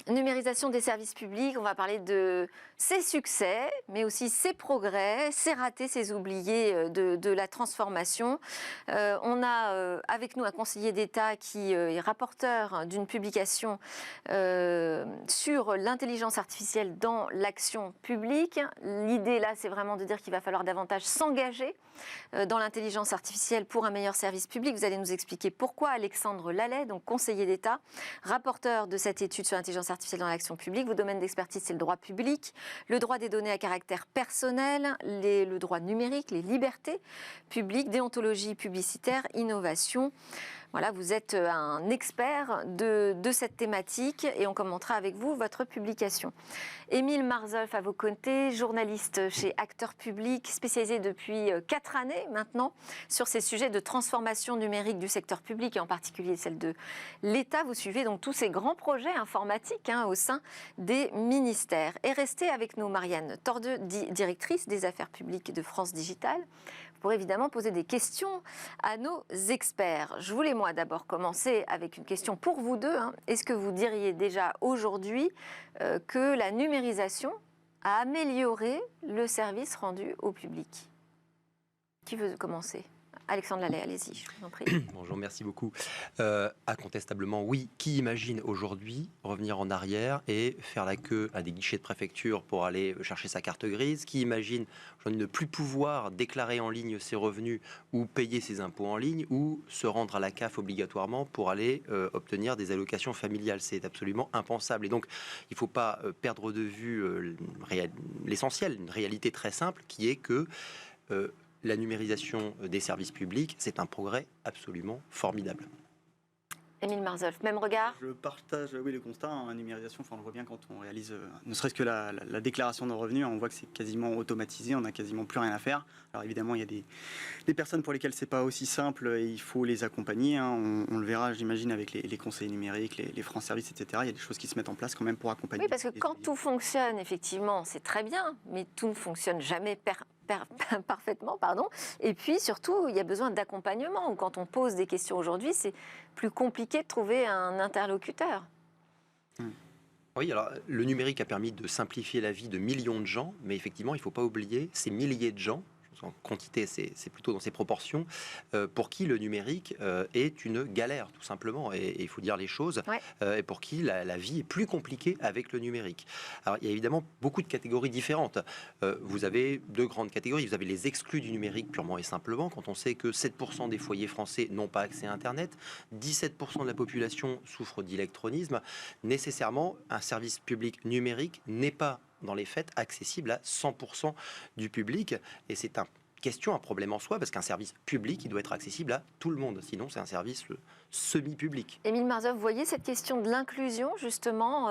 Numérisation des services publics, on va parler de ses succès, mais aussi ses progrès, ses ratés, ses oubliés de la transformation. On a avec nous un conseiller d'État qui est rapporteur d'une publication sur l'intelligence artificielle dans l'action publique. L'idée là, c'est vraiment de dire qu'il va falloir davantage s'engager dans l'intelligence artificielle pour un meilleur service public. Vous allez nous expliquer pourquoi. Alexandre Lallet, donc conseiller d'État, rapporteur de cette étude sur l'intelligence artificielle dans l'action publique. Vos domaines d'expertise, c'est le droit public, le droit des données à caractère personnel, le droit numérique, les libertés publiques, déontologie publicitaire, innovation. Voilà, vous êtes un expert de cette thématique et on commentera avec vous votre publication. Émile Marzolf à vos côtés, journaliste chez Acteurs Publics, spécialisé depuis 4 années maintenant sur ces sujets de transformation numérique du secteur public et en particulier celle de l'État. Vous suivez donc tous ces grands projets informatiques au sein des ministères. Et restez avec nous Marianne Tordeux, directrice des affaires publiques de France Digital. Pour évidemment poser des questions à nos experts. Je voulais moi d'abord commencer avec une question pour vous deux. Est-ce que vous diriez déjà aujourd'hui que la numérisation a amélioré le service rendu au public? Qui veut commencer? Alexandre Lallet, allez-y, je vous en prie. Bonjour, merci beaucoup. Incontestablement, oui. Qui imagine aujourd'hui revenir en arrière et faire la queue à des guichets de préfecture pour aller chercher sa carte grise? Qui imagine aujourd'hui ne plus pouvoir déclarer en ligne ses revenus ou payer ses impôts en ligne ou se rendre à la CAF obligatoirement pour aller obtenir des allocations familiales? C'est absolument impensable. Et donc, il ne faut pas perdre de vue l'essentiel, une réalité très simple qui est que la numérisation des services publics, c'est un progrès absolument formidable. Émile Marzolf, même regard? Je partage le constat. La numérisation, on le voit bien quand on réalise ne serait-ce que la déclaration de revenus, on voit que c'est quasiment automatisé, on n'a quasiment plus rien à faire. Alors évidemment, il y a des personnes pour lesquelles c'est pas aussi simple et il faut les accompagner. On le verra, j'imagine, avec les conseils numériques, les France Services, etc. Il y a des choses qui se mettent en place quand même pour accompagner. Oui, parce que quand tout fonctionne, effectivement, c'est très bien, mais tout ne fonctionne jamais parfaitement, pardon. Et puis surtout, il y a besoin d'accompagnement. Ou quand on pose des questions aujourd'hui, c'est plus compliqué de trouver un interlocuteur. Oui, alors le numérique a permis de simplifier la vie de millions de gens, mais effectivement, il ne faut pas oublier ces milliers de gens. En quantité, c'est plutôt dans ces proportions, pour qui le numérique est une galère, tout simplement. Et il faut dire les choses, ouais. Et pour qui la vie est plus compliquée avec le numérique. Alors, il y a évidemment beaucoup de catégories différentes. Vous avez 2 grandes catégories. Vous avez les exclus du numérique, purement et simplement, quand on sait que 7% des foyers français n'ont pas accès à Internet, 17% de la population souffre d'électronisme. Nécessairement, un service public numérique n'est pas dans les faits, accessible à 100% du public. Et c'est un problème en soi, parce qu'un service public, il doit être accessible à tout le monde. Sinon, c'est un service semi-public. Émile Marzolf, vous voyez cette question de l'inclusion, justement,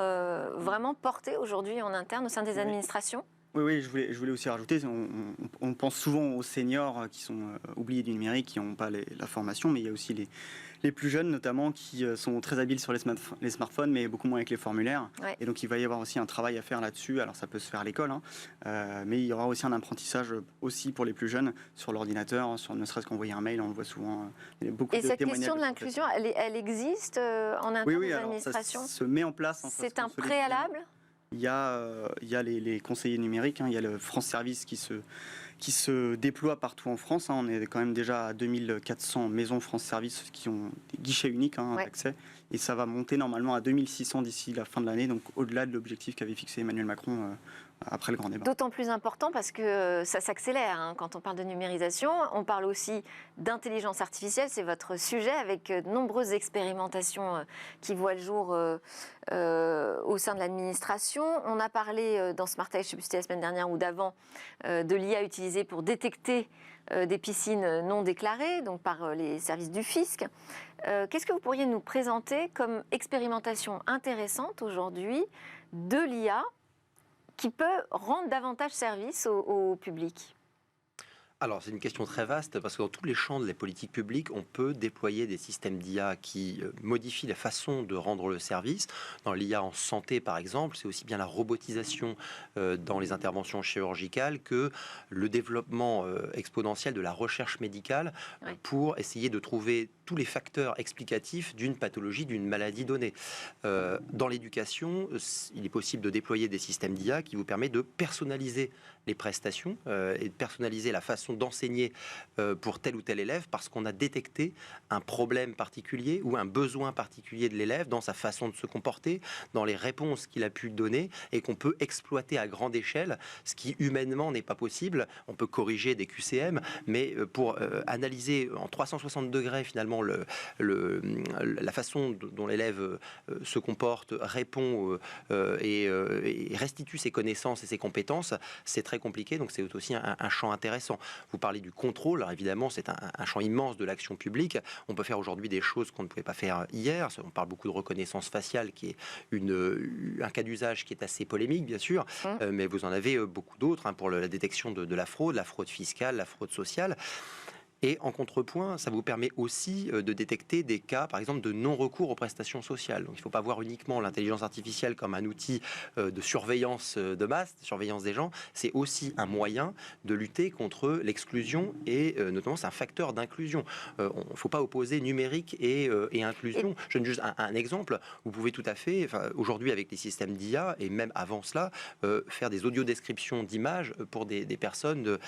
vraiment portée aujourd'hui en interne au sein des administrations ? Oui, je voulais aussi rajouter, on pense souvent aux seniors qui sont oubliés du numérique, qui n'ont pas la formation, mais il y a aussi les plus jeunes notamment qui sont très habiles sur les smartphones, mais beaucoup moins avec les formulaires. Ouais. Et donc il va y avoir aussi un travail à faire là-dessus. Alors ça peut se faire à l'école, mais il y aura aussi un apprentissage aussi pour les plus jeunes sur l'ordinateur, sur ne serait-ce qu'envoyer un mail, on le voit souvent. Il y a beaucoup et cette question de l'inclusion, elle existe en interne des administrations? Ça se met en place. C'est un préalable? Il y a les conseillers numériques, il y a le France Service qui se déploie partout en France. On est quand même déjà à 2400 maisons France Service qui ont des guichets uniques d'accès. Et ça va monter normalement à 2600 d'ici la fin de l'année, donc au-delà de l'objectif qu'avait fixé Emmanuel Macron après le grand débat. D'autant plus important parce que ça s'accélère. Quand on parle de numérisation, on parle aussi d'intelligence artificielle. C'est votre sujet avec de nombreuses expérimentations qui voient le jour au sein de l'administration. On a parlé dans Smart Eye, je ne sais plus si c'était la semaine dernière ou d'avant, de l'IA utilisée pour détecter des piscines non déclarées, donc par les services du fisc. Qu'est-ce que vous pourriez nous présenter comme expérimentation intéressante aujourd'hui de l'IA qui peut rendre davantage service au public? Alors, c'est une question très vaste parce que dans tous les champs de la politique publique, on peut déployer des systèmes d'IA qui modifient la façon de rendre le service. Dans l'IA en santé, par exemple, c'est aussi bien la robotisation dans les interventions chirurgicales que le développement exponentiel de la recherche médicale pour essayer de trouver tous les facteurs explicatifs d'une pathologie, d'une maladie donnée. Dans l'éducation, il est possible de déployer des systèmes d'IA qui vous permettent de personnaliser les prestations et de personnaliser la façon d'enseigner pour tel ou tel élève parce qu'on a détecté un problème particulier ou un besoin particulier de l'élève dans sa façon de se comporter, dans les réponses qu'il a pu donner et qu'on peut exploiter à grande échelle, ce qui humainement n'est pas possible. On peut corriger des QCM, mais pour analyser en 360 degrés finalement la façon dont l'élève se comporte, répond et restitue ses connaissances et ses compétences, c'est très compliqué, donc c'est aussi un champ intéressant. Vous parlez du contrôle, alors évidemment c'est un champ immense de l'action publique. On peut faire aujourd'hui des choses qu'on ne pouvait pas faire hier. On parle beaucoup de reconnaissance faciale, qui est un cas d'usage qui est assez polémique, bien sûr, mais vous en avez beaucoup d'autres pour la détection de la fraude fiscale, la fraude sociale. Et en contrepoint, ça vous permet aussi de détecter des cas, par exemple, de non-recours aux prestations sociales. Donc il ne faut pas voir uniquement l'intelligence artificielle comme un outil de surveillance de masse, de surveillance des gens. C'est aussi un moyen de lutter contre l'exclusion et notamment c'est un facteur d'inclusion. Il ne faut pas opposer numérique et inclusion. Je donne juste un exemple. Vous pouvez tout à fait, aujourd'hui avec les systèmes d'IA et même avant cela, faire des audiodescriptions d'images pour des personnes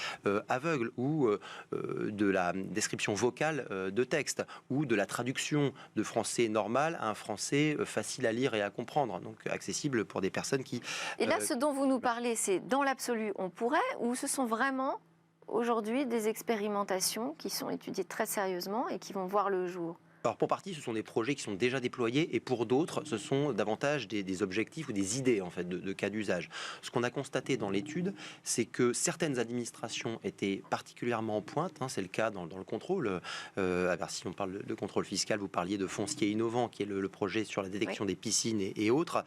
aveugles ou de la description vocale de texte ou de la traduction de français normal à un français facile à lire et à comprendre, donc accessible pour des personnes qui... Et là, ce dont vous nous parlez, c'est dans l'absolu, on pourrait, ou ce sont vraiment aujourd'hui des expérimentations qui sont étudiées très sérieusement et qui vont voir le jour? Alors pour partie, ce sont des projets qui sont déjà déployés et pour d'autres, ce sont davantage des objectifs ou des idées en fait de cas d'usage. Ce qu'on a constaté dans l'étude, c'est que certaines administrations étaient particulièrement en pointe. C'est le cas dans le contrôle. Alors si on parle de contrôle fiscal, vous parliez de foncier innovant, qui est le projet sur la détection des piscines et autres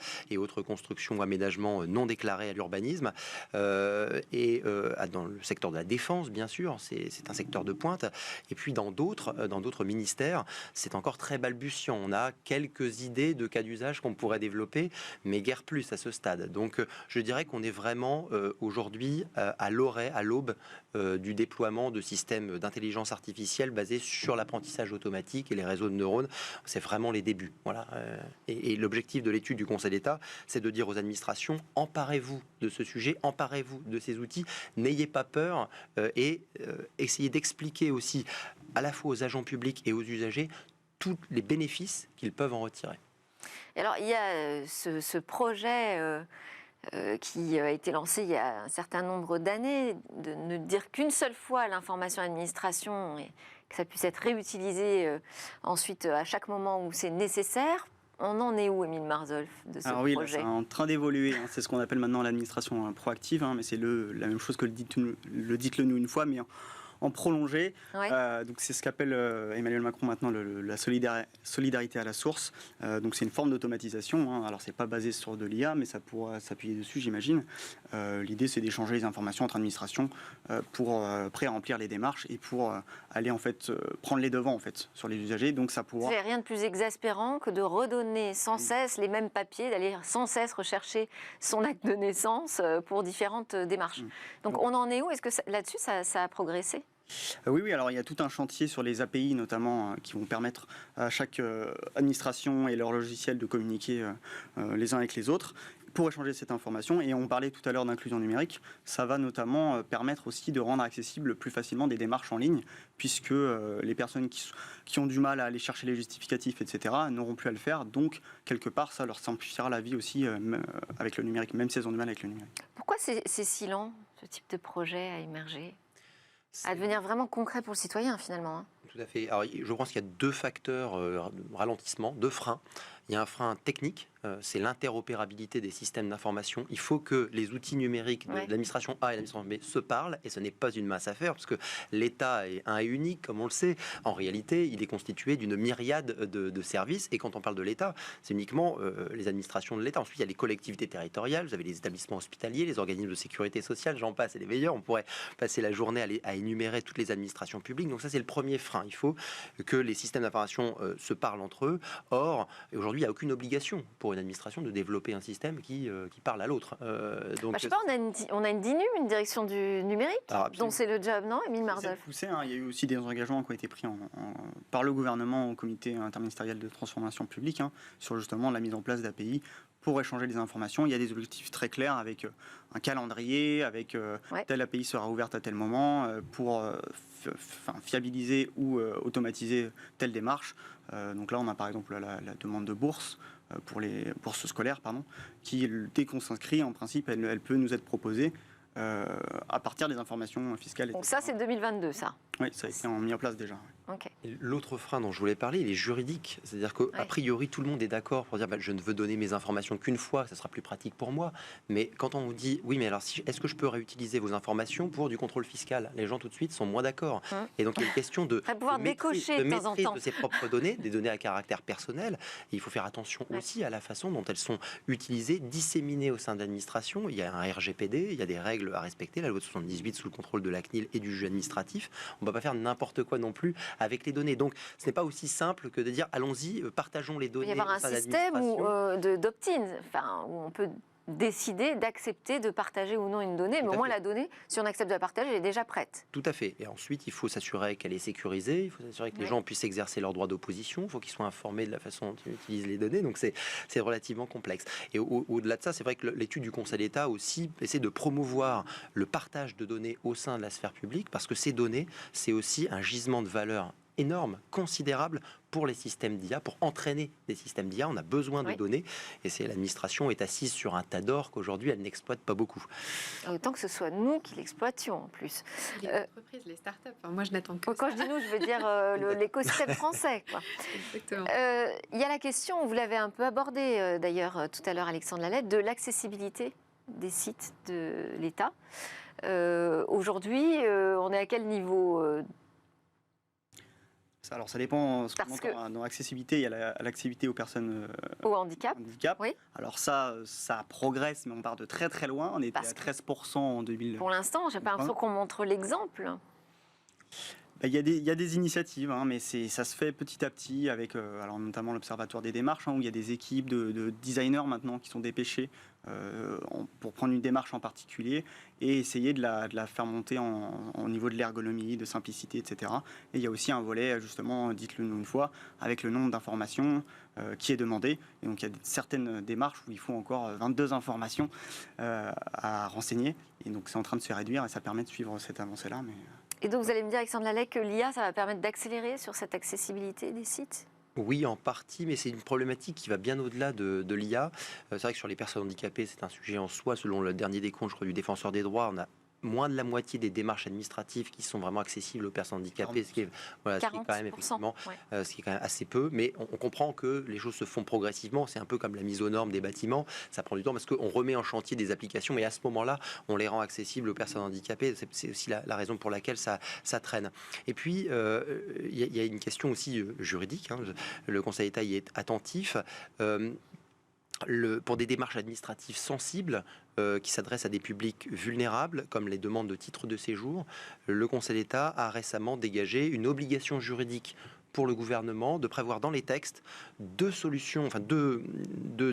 constructions ou aménagements non déclarés à l'urbanisme. Dans le secteur de la défense, bien sûr, c'est un secteur de pointe. Et puis dans d'autres ministères, c'est encore très balbutiant. On a quelques idées de cas d'usage qu'on pourrait développer, mais guère plus à ce stade. Donc, je dirais qu'on est vraiment aujourd'hui à l'aube du déploiement de systèmes d'intelligence artificielle basés sur l'apprentissage automatique et les réseaux de neurones. C'est vraiment les débuts. Voilà. Et l'objectif de l'étude du Conseil d'État, c'est de dire aux administrations, emparez-vous de ce sujet, emparez-vous de ces outils, n'ayez pas peur et essayez d'expliquer aussi à la fois aux agents publics et aux usagers tous les bénéfices qu'ils peuvent en retirer. Et alors, il y a ce projet qui a été lancé il y a un certain nombre d'années, de ne dire qu'une seule fois l'information administration et que ça puisse être réutilisé ensuite à chaque moment où c'est nécessaire. On en est où, Émile Marzolf, de ce projet? projet? C'est en train d'évoluer. C'est ce qu'on appelle maintenant l'administration proactive, mais c'est la même chose que le dites-le nous une fois, mais en prolongé. Donc c'est ce qu'appelle Emmanuel Macron maintenant la solidarité à la source. Donc c'est une forme d'automatisation. Alors c'est pas basé sur de l'IA, mais ça pourra s'appuyer dessus, j'imagine. L'idée c'est d'échanger les informations entre administrations pour pré-remplir les démarches et pour aller en fait prendre les devants en fait sur les usagers. Donc ça pourra. C'est rien de plus exaspérant que de redonner sans cesse les mêmes papiers, d'aller sans cesse rechercher son acte de naissance pour différentes démarches. Donc on en est où? Est-ce que là-dessus ça a progressé? Oui, alors il y a tout un chantier sur les API notamment qui vont permettre à chaque administration et leur logiciel de communiquer les uns avec les autres pour échanger cette information. Et on parlait tout à l'heure d'inclusion numérique, ça va notamment permettre aussi de rendre accessible plus facilement des démarches en ligne, puisque les personnes qui ont du mal à aller chercher les justificatifs, etc., n'auront plus à le faire. Donc, quelque part, ça leur simplifiera la vie aussi avec le numérique, même si elles ont du mal avec le numérique. Pourquoi c'est si lent, ce type de projet à émerger, à devenir vraiment concret pour le citoyen, finalement? Tout à fait. Alors, je pense qu'il y a deux facteurs ralentissement, deux freins. Il y a un frein technique c'est l'interopérabilité des systèmes d'information. Il faut que les outils numériques de l'administration A et l'administration B se parlent, et ce n'est pas une mince affaire, parce que l'État est un et unique, comme on le sait. En réalité, il est constitué d'une myriade de services, et quand on parle de l'État, c'est uniquement les administrations de l'État. Ensuite, il y a les collectivités territoriales, vous avez les établissements hospitaliers, les organismes de sécurité sociale, j'en passe, et les meilleurs. On pourrait passer la journée à énumérer toutes les administrations publiques. Donc ça, c'est le premier frein. Il faut que les systèmes d'information se parlent entre eux. Or, aujourd'hui, il n'y a aucune obligation pour une administration de développer un système qui parle à l'autre. Donc, je sais pas, on a une DINUM, une direction du numérique, dont c'est le job, non, Émile Marsolf? Il y a eu aussi des engagements qui ont été pris par le gouvernement au comité interministériel de transformation publique sur justement la mise en place d'API pour échanger des informations. Il y a des objectifs très clairs avec un calendrier, avec telle API sera ouverte à tel moment pour fiabiliser ou automatiser telle démarche. Donc là, on a par exemple la demande de bourse pour les bourses scolaires, qui, dès qu'on s'inscrit, en principe, elle peut nous être proposée à partir des informations fiscales. Donc ça, c'est 2022, ça? Oui, ça a été mis en place déjà. Okay. L'autre frein dont je voulais parler, il est juridique. C'est-à-dire qu'a priori, tout le monde est d'accord pour dire je ne veux donner mes informations qu'une fois, ça sera plus pratique pour moi. Mais quand on vous dit oui, mais alors est-ce que je peux réutiliser vos informations pour du contrôle fiscal? Les gens tout de suite sont moins d'accord. Et donc il y a une question de maîtrise de ses propres données, des données à caractère personnel. Et il faut faire attention aussi à la façon dont elles sont utilisées, disséminées au sein de l'administration. Il y a un RGPD, il y a des règles à respecter, la loi de 78 sous le contrôle de la CNIL et du juge administratif. On ne va pas faire n'importe quoi non plus avec les données. Donc, ce n'est pas aussi simple que de dire allons-y, partageons les données. Il y avoir un système d'opt-in, où on peut décider d'accepter de partager ou non une donnée, mais au moins la donnée, si on accepte de la partager, elle est déjà prête. Tout à fait. Et ensuite, il faut s'assurer qu'elle est sécurisée, il faut s'assurer que les gens puissent exercer leur droit d'opposition, il faut qu'ils soient informés de la façon dont ils utilisent les données, donc c'est relativement complexe. Et au-delà de ça, c'est vrai que l'étude du Conseil d'État aussi essaie de promouvoir le partage de données au sein de la sphère publique, parce que ces données, c'est aussi un gisement de valeur énorme, considérable pour les systèmes d'IA, pour entraîner des systèmes d'IA. On a besoin de données et l'administration est assise sur un tas d'or qu'aujourd'hui elle n'exploite pas beaucoup. Autant que ce soit nous qui l'exploitions en plus. Les entreprises, les startups, moi je n'attends que Quand je dis nous, je veux dire l'écosystème français. Exactement. Il y a la question, vous l'avez un peu abordée d'ailleurs tout à l'heure Alexandre Lalette, de l'accessibilité des sites de l'État. Aujourd'hui, on est à quel niveau Alors ça dépend dans l'accessibilité, il y a l'accessibilité aux personnes au handicap. Oui. Alors ça progresse, mais on part de très très loin. On était à 13% en 2000. Pour l'instant, j'ai pas l'impression qu'on montre l'exemple. Il y a des initiatives, mais ça se fait petit à petit avec alors notamment l'Observatoire des démarches, où il y a des équipes de designers maintenant qui sont dépêchés pour prendre une démarche en particulier et essayer de la faire monter au niveau de l'ergonomie, de simplicité, etc. Et il y a aussi un volet, justement, dites-le nous une fois, avec le nombre d'informations qui est demandé. Et donc il y a certaines démarches où il faut encore 22 informations à renseigner. Et donc c'est en train de se réduire et ça permet de suivre cette avancée-là. Et donc vous allez me dire, Alexandre Lalette, que l'IA, ça va permettre d'accélérer sur cette accessibilité des sites ? Oui, en partie, mais c'est une problématique qui va bien au-delà de l'IA. C'est vrai que sur les personnes handicapées, c'est un sujet en soi. Selon le dernier décompte, je crois, du Défenseur des droits, on a moins de la moitié des démarches administratives qui sont vraiment accessibles aux personnes handicapées, ce qui est quand même effectivement, ce qui est quand même assez peu. Mais on comprend que les choses se font progressivement. C'est un peu comme la mise aux normes des bâtiments. Ça prend du temps parce qu'on remet en chantier des applications, mais à ce moment-là, on les rend accessibles aux personnes handicapées. C'est aussi la raison pour laquelle ça traîne. Et puis, il y a une question aussi juridique. Le Conseil d'État y est attentif. Pour des démarches administratives sensibles qui s'adressent à des publics vulnérables, comme les demandes de titres de séjour, le Conseil d'État a récemment dégagé une obligation juridique pour le gouvernement de prévoir dans les textes deux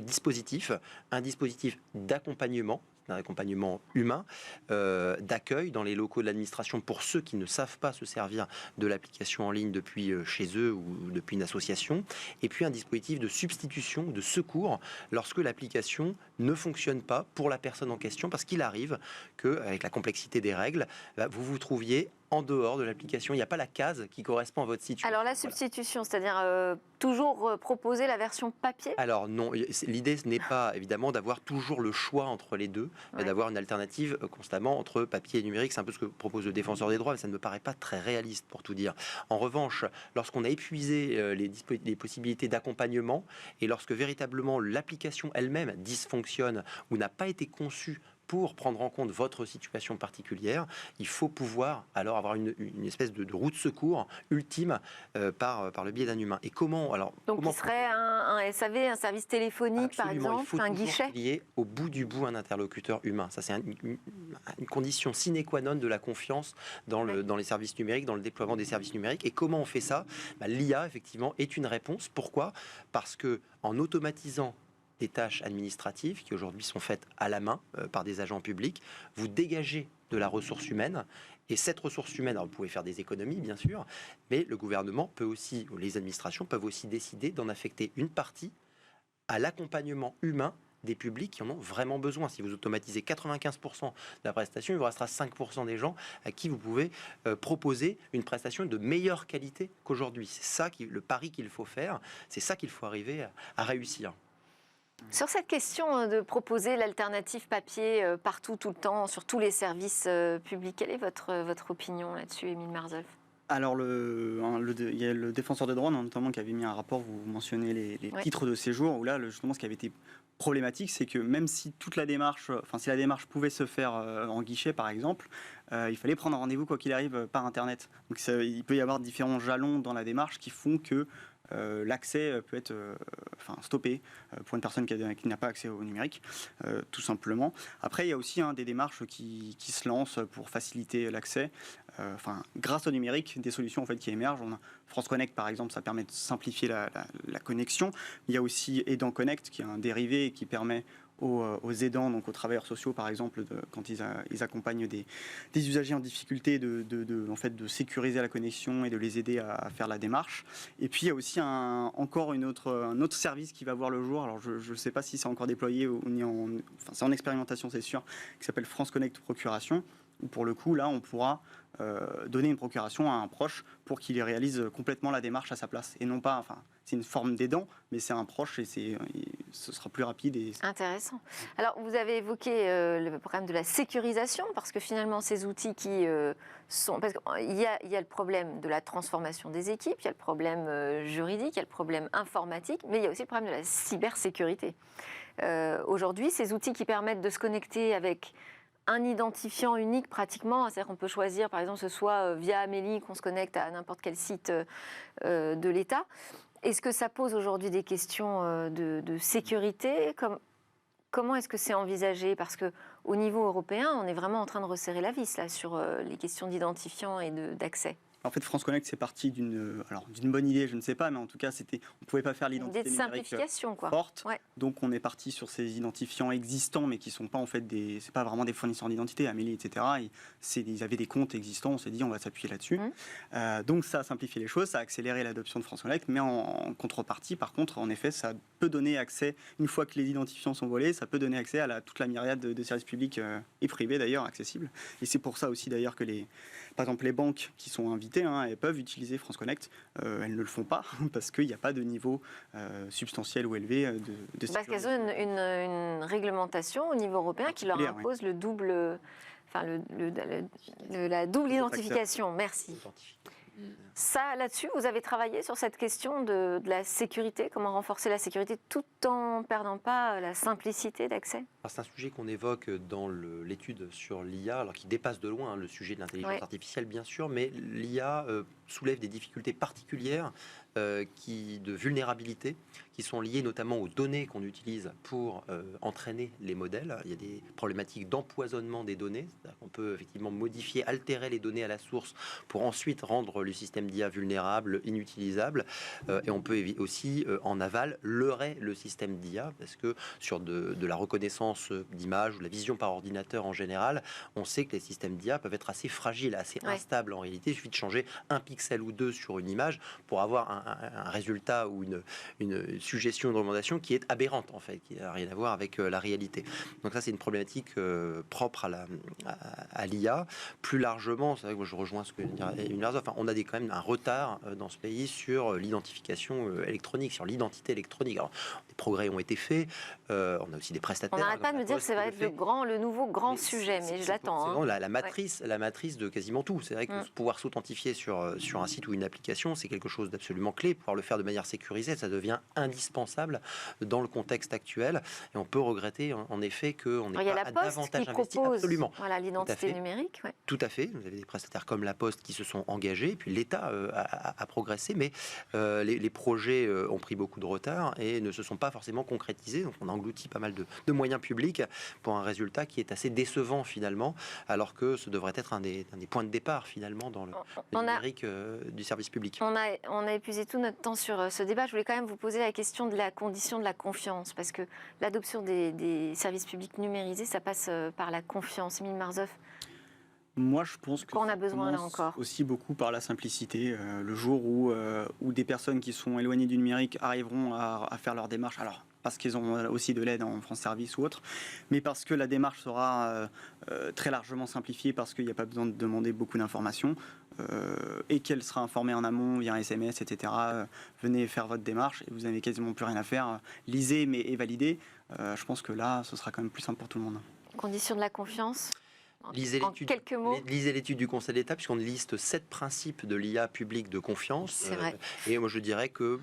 dispositifs. Un dispositif d'accompagnement, d'un accompagnement humain, d'accueil dans les locaux de l'administration pour ceux qui ne savent pas se servir de l'application en ligne depuis chez eux ou depuis une association, et puis un dispositif de substitution, de secours, lorsque l'application ne fonctionne pas pour la personne en question, parce qu'il arrive qu'avec la complexité des règles, vous vous trouviez en dehors de l'application. Il n'y a pas la case qui correspond à votre situation. Alors la substitution, c'est-à-dire toujours proposer la version papier? Alors non, l'idée ce n'est pas évidemment d'avoir toujours le choix entre les deux, mais d'avoir une alternative constamment entre papier et numérique. C'est un peu ce que propose le défenseur des droits, mais ça ne me paraît pas très réaliste pour tout dire. En revanche, lorsqu'on a épuisé les possibilités d'accompagnement et lorsque véritablement l'application elle-même dysfonctionne ou n'a pas été conçue pour prendre en compte votre situation particulière, il faut pouvoir alors avoir une espèce de roue de secours ultime par le biais d'un humain. Et comment alors Donc comment il serait un SAV, un service téléphonique Absolument, par exemple, un guichet? Il y ait au bout du bout un interlocuteur humain. Ça, c'est une condition sine qua non de la confiance dans les services numériques, dans le déploiement des services numériques. Et comment on fait ça? L'IA, effectivement, est une réponse. Pourquoi? Parce que en automatisant des tâches administratives qui aujourd'hui sont faites à la main par des agents publics, vous dégagez de la ressource humaine. Et cette ressource humaine, alors vous pouvez faire des économies bien sûr, mais le gouvernement peut aussi, ou les administrations peuvent aussi décider d'en affecter une partie à l'accompagnement humain des publics qui en ont vraiment besoin. Si vous automatisez 95% de la prestation, il vous restera 5% des gens à qui vous pouvez proposer une prestation de meilleure qualité qu'aujourd'hui. C'est ça le pari qu'il faut faire, c'est ça qu'il faut arriver à réussir. Sur cette question de proposer l'alternative papier partout, tout le temps, sur tous les services publics, quelle est votre opinion là-dessus, Émile Marsolf? Alors, il y a le défenseur des droits, notamment, qui avait mis un rapport, vous mentionnez les titres de séjour, où là, justement, ce qui avait été problématique, c'est que même si toute la démarche, si la démarche pouvait se faire en guichet, par exemple, il fallait prendre un rendez-vous, quoi qu'il arrive, par Internet. Donc, il peut y avoir différents jalons dans la démarche qui font que l'accès peut être stoppé pour une personne qui n'a pas accès au numérique, tout simplement. Après, il y a aussi des démarches qui se lancent pour faciliter l'accès. Grâce au numérique, des solutions en fait, qui émergent. On a France Connect, par exemple, ça permet de simplifier la connexion. Il y a aussi Aidant Connect, qui est un dérivé qui permet aux aidants, donc aux travailleurs sociaux par exemple, quand ils accompagnent des usagers en difficulté, de sécuriser la connexion et de les aider à faire la démarche. Et puis il y a aussi un autre service qui va voir le jour, alors je ne sais pas si c'est encore déployé ou c'est en expérimentation c'est sûr, qui s'appelle France Connect Procuration, où pour le coup là on pourra donner une procuration à un proche pour qu'il réalise complètement la démarche à sa place. Et non pas, c'est une forme d'aidant, mais c'est un proche et ce sera plus rapide. Intéressant. Alors, vous avez évoqué le problème de la sécurisation, parce que finalement, ces outils qui sont... Parce qu'il y a le problème de la transformation des équipes, il y a le problème juridique, il y a le problème informatique, mais il y a aussi le problème de la cybersécurité. Aujourd'hui, ces outils qui permettent de se connecter avec un identifiant unique pratiquement, c'est-à-dire qu'on peut choisir, par exemple, ce soit via Amélie qu'on se connecte à n'importe quel site de l'État. Est-ce que ça pose aujourd'hui des questions de sécurité? Comment est-ce que c'est envisagé? Parce qu'au niveau européen, on est vraiment en train de resserrer la vis là, sur les questions d'identifiant et d'accès. En fait, France Connect, c'est parti d'une bonne idée, je ne sais pas, mais en tout cas, on ne pouvait pas faire l'identité numérique forte. Ouais. Donc, on est parti sur ces identifiants existants, mais qui ne sont pas en fait c'est pas vraiment des fournisseurs d'identité, Amélie, etc. Ils avaient des comptes existants. On s'est dit, on va s'appuyer là-dessus. Donc, ça a simplifié les choses, ça a accéléré l'adoption de France Connect, mais en contrepartie, par contre, en effet, ça peut donner accès, une fois que les identifiants sont volés, ça peut donner accès à toute la myriade de services publics et privés d'ailleurs accessibles. Et c'est pour ça aussi d'ailleurs que par exemple, les banques qui sont invitées, elles peuvent utiliser France Connect. Elles ne le font pas parce qu'il n'y a pas de niveau substantiel ou élevé de sécurité. Parce qu'elles ont une réglementation au niveau européen qui leur impose le double, la double identification. Merci. Ça, là-dessus, vous avez travaillé sur cette question de la sécurité, comment renforcer la sécurité tout en ne perdant pas la simplicité d'accès? C'est un sujet qu'on évoque dans l'étude sur l'IA, alors qui dépasse de loin le sujet de l'intelligence artificielle, bien sûr, mais l'IA soulève des difficultés particulières de vulnérabilité qui sont liées notamment aux données qu'on utilise pour entraîner les modèles. Il y a des problématiques d'empoisonnement des données. On peut effectivement modifier, altérer les données à la source pour ensuite rendre le système d'IA vulnérable, inutilisable. Et on peut aussi, en aval, leurrer le système d'IA parce que sur de la reconnaissance d'images ou la vision par ordinateur en général, on sait que les systèmes d'IA peuvent être assez fragiles, assez instables en réalité. Il suffit de changer un pixel pixel ou deux sur une image pour avoir un résultat ou une suggestion, une recommandation qui est aberrante en fait, qui n'a rien à voir avec la réalité. Donc ça, c'est une problématique propre à l'IA. Plus largement, c'est vrai que moi, je rejoins ce que vient de dire Émile Marzoff, on a quand même un retard dans ce pays sur l'identification électronique, sur l'identité électronique. Alors, des progrès ont été faits, on a aussi des prestataires. On n'arrête pas de me dire que ça va être le nouveau grand sujet, mais je l'attends. C'est vraiment la matrice de quasiment tout. C'est vrai que pouvoir s'authentifier sur un site ou une application, c'est quelque chose d'absolument clé. Pouvoir le faire de manière sécurisée, ça devient indispensable dans le contexte actuel. Et on peut regretter en effet qu'on n'ait pas davantage investi. Absolument. Voilà, l'identité numérique. Ouais. Tout à fait. Vous avez des prestataires comme La Poste qui se sont engagés, et puis l'État a progressé, mais les projets ont pris beaucoup de retard et ne se sont pas forcément concrétisés. Donc on a englouti pas mal de moyens publics pour un résultat qui est assez décevant finalement, alors que ce devrait être un des points de départ finalement dans le numérique du service public. On a épuisé tout notre temps sur ce débat. Je voulais quand même vous poser la question de la condition de la confiance, parce que l'adoption des services publics numérisés, ça passe par la confiance. Émile Marzoff. Moi, je pense qu'on a besoin là encore. Aussi beaucoup par la simplicité. Le jour où des personnes qui sont éloignées du numérique arriveront à faire leur démarche, alors parce qu'ils ont aussi de l'aide en France Service ou autre, mais parce que la démarche sera très largement simplifiée, parce qu'il n'y a pas besoin de demander beaucoup d'informations, et qu'elle sera informée en amont via SMS, etc. Venez faire votre démarche et vous n'avez quasiment plus rien à faire. Lisez et validez. Je pense que là, ce sera quand même plus simple pour tout le monde. Condition de la confiance. Lisez l'étude du Conseil d'État, puisqu'on liste 7 principes de l'IA publique de confiance. C'est vrai. Et moi, je dirais que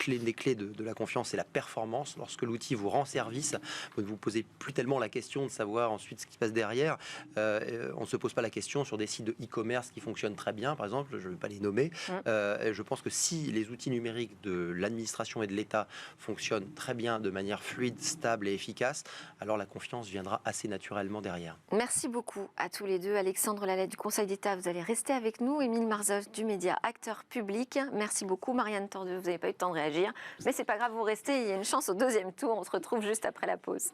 l'une des clés de la confiance, c'est la performance. Lorsque l'outil vous rend service, vous ne vous posez plus tellement la question de savoir ensuite ce qui se passe derrière. On ne se pose pas la question sur des sites de e-commerce qui fonctionnent très bien, par exemple, je ne vais pas les nommer. Je pense que si les outils numériques de l'administration et de l'État fonctionnent très bien, de manière fluide, stable et efficace, alors la confiance viendra assez naturellement derrière. Merci beaucoup à tous les deux. Alexandre Lallet du Conseil d'État, vous allez rester avec nous. Émile Marzoff du média Acteur Public. Merci beaucoup. Marianne Tordeux, vous n'avez pas eu le temps de réagir. Mais c'est pas grave, vous restez. Il y a une chance au deuxième tour. On se retrouve juste après la pause.